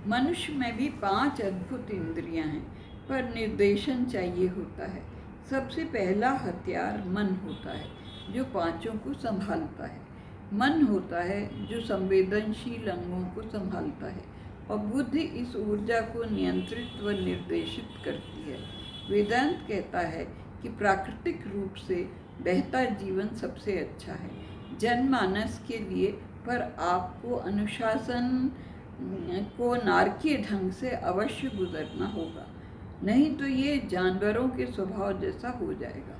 मनुष्य में भी 5 अद्भुत इंद्रियां हैं, पर निर्देशन चाहिए होता है। सबसे पहला हथियार मन होता है, जो पांचों को संभालता है। मन होता है जो संवेदनशील अंगों को संभालता है, और बुद्धि इस ऊर्जा को नियंत्रित व निर्देशित करती है। वेदांत कहता है कि प्राकृतिक रूप से बहता जीवन सबसे अच्छा है जनमानस के लिए, पर आपको अनुशासन को नारकीय ढंग से अवश्य गुजरना होगा, नहीं तो ये जानवरों के स्वभाव जैसा हो जाएगा।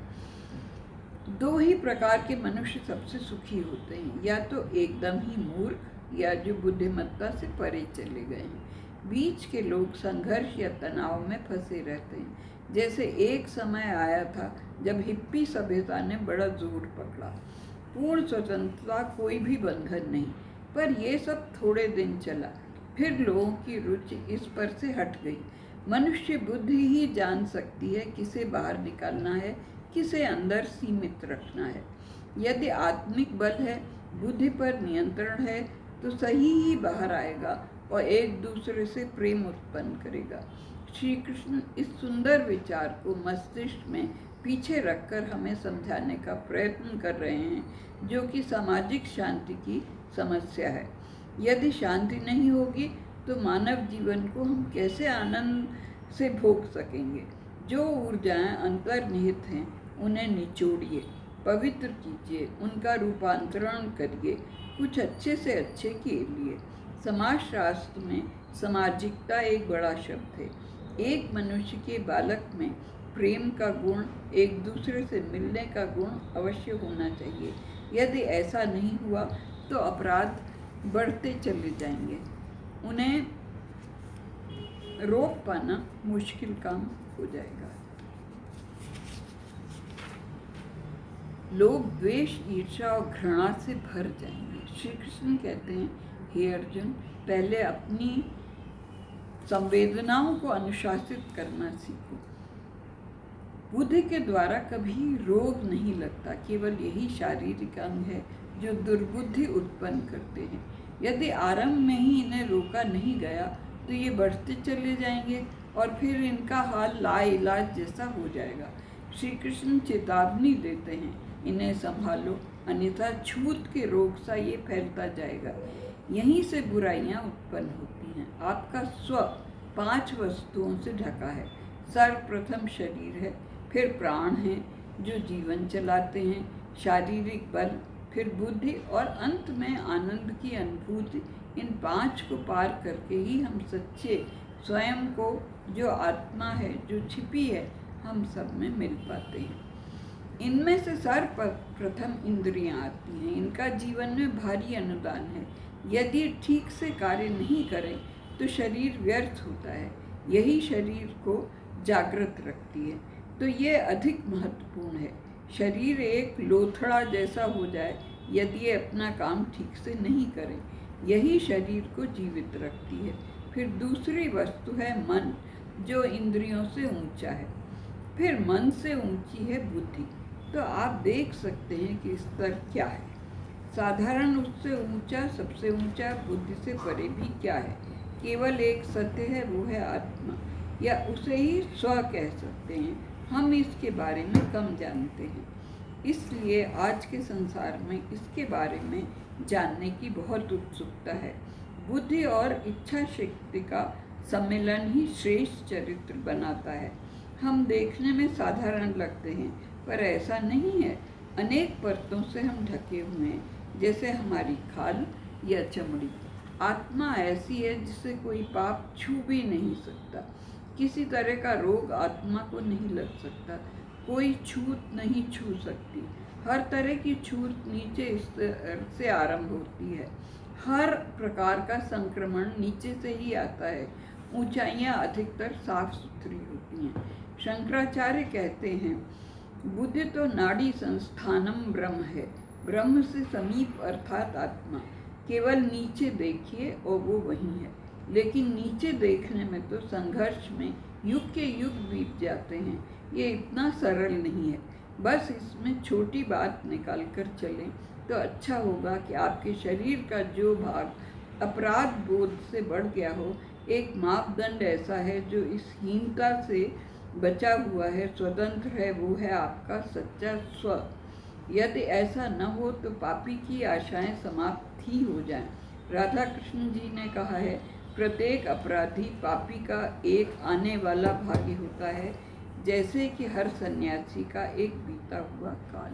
2 ही प्रकार के मनुष्य सबसे सुखी होते हैं, या तो एकदम ही मूर्ख, या जो बुद्धिमत्ता से परे चले गए हैं। बीच के लोग संघर्ष या तनाव में फंसे रहते हैं। जैसे एक समय आया था जब हिप्पी सभ्यता ने बड़ा जोर पकड़ा। पूर्ण स्वतंत्रता, कोई भी बंधन नहीं, पर यह सब थोड़े दिन चला, फिर लोगों की रुचि इस पर से हट गई। मनुष्य बुद्धि ही जान सकती है किसे बाहर निकालना है, किसे अंदर सीमित रखना है। यदि आत्मिक बल है, बुद्धि पर नियंत्रण है, तो सही ही बाहर आएगा और एक दूसरे से प्रेम उत्पन्न करेगा। श्री कृष्ण इस सुंदर विचार को मस्तिष्क में पीछे रखकर हमें समझाने का प्रयत्न कर रहे हैं, जो कि सामाजिक शांति की समस्या है। यदि शांति नहीं होगी तो मानव जीवन को हम कैसे आनंद से भोग सकेंगे। जो ऊर्जाएं अंतर्निहित हैं उन्हें निचोड़िए, पवित्र कीजिए, उनका रूपांतरण करिए कुछ अच्छे से अच्छे के लिए। समाजशास्त्र में सामाजिकता एक बड़ा शब्द है। एक मनुष्य के बालक में प्रेम का गुण, एक दूसरे से मिलने का गुण अवश्य होना चाहिए। यदि ऐसा नहीं हुआ तो अपराध बढ़ते चले जाएंगे, उन्हें रोक पाना मुश्किल काम हो जाएगा। लोग द्वेष, ईर्ष्या और घृणा से भर जाएंगे। श्री कृष्ण कहते हैं, हे अर्जुन, पहले अपनी संवेदनाओं को अनुशासित करना सीखो। बुद्धि के द्वारा कभी रोग नहीं लगता, केवल यही शारीरिक अंग है जो दुर्बुद्धि उत्पन्न करते हैं। यदि आरंभ में ही इन्हें रोका नहीं गया तो ये बढ़ते चले जाएंगे और फिर इनका हाल लाइलाज जैसा हो जाएगा। श्री कृष्ण चेतावनी देते हैं, इन्हें संभालो, अन्यथा छूत के रोग सा ये फैलता जाएगा। यहीं से बुराइयां उत्पन्न होती हैं। आपका स्व 5 वस्तुओं से ढका है। सर्वप्रथम शरीर है, फिर प्राण हैं जो जीवन चलाते हैं, शारीरिक बल, फिर बुद्धि और अंत में आनंद की अनुभूति। इन 5 को पार करके ही हम सच्चे स्वयं को, जो आत्मा है, जो छिपी है, हम सब में मिल पाते हैं। इनमें से सर्वप्रथम इंद्रियां आती हैं। इनका जीवन में भारी अनुदान है। यदि ठीक से कार्य नहीं करें तो शरीर व्यर्थ होता है। यही शरीर को जागृत रखती है, तो ये अधिक महत्वपूर्ण है। शरीर एक लोथड़ा जैसा हो जाए यदि ये अपना काम ठीक से नहीं करे, यही शरीर को जीवित रखती है। फिर दूसरी वस्तु है मन, जो इंद्रियों से ऊंचा है। फिर मन से ऊंची है बुद्धि। तो आप देख सकते हैं कि स्तर क्या है। साधारण उससे ऊंचा, सबसे ऊंचा, बुद्धि से परे भी क्या है। केवल एक सत्य है, वो है आत्मा, या उसे ही स्व कह सकते हैं। हम इसके बारे में कम जानते हैं, इसलिए आज के संसार में इसके बारे में जानने की बहुत उत्सुकता है। बुद्धि और इच्छा शक्ति का सम्मेलन ही श्रेष्ठ चरित्र बनाता है। हम देखने में साधारण लगते हैं, पर ऐसा नहीं है। अनेक परतों से हम ढके हुए हैं, जैसे हमारी खाल या चमड़ी। आत्मा ऐसी है जिसे कोई पाप छू भी नहीं सकता। किसी तरह का रोग आत्मा को नहीं लग सकता। कोई छूत नहीं छू सकती। हर तरह की छूत नीचे से आरंभ होती है। हर प्रकार का संक्रमण नीचे से ही आता है। ऊंचाइयां अधिकतर साफ सुथरी होती हैं। शंकराचार्य कहते हैं, बुद्धि तो नाड़ी संस्थानम ब्रह्म है। ब्रह्म से समीप अर्थात आत्मा। केवल नीचे देखिए और वो वही है। लेकिन नीचे देखने में तो संघर्ष में युग के युग बीत जाते हैं। ये इतना सरल नहीं है। बस इसमें छोटी बात निकाल कर चलें तो अच्छा होगा कि आपके शरीर का जो भाग अपराध बोध से बढ़ गया हो। एक मापदंड ऐसा है जो इस हीनता से बचा हुआ है, स्वतंत्र है, वो है आपका सच्चा स्व। यदि ऐसा न हो तो पापी की आशाएं समाप्त ही हो जाएं। राधा कृष्ण जी ने कहा है, प्रत्येक अपराधी पापी का एक आने वाला भाग्य होता है, जैसे कि हर सन्यासी का एक बीता हुआ काल।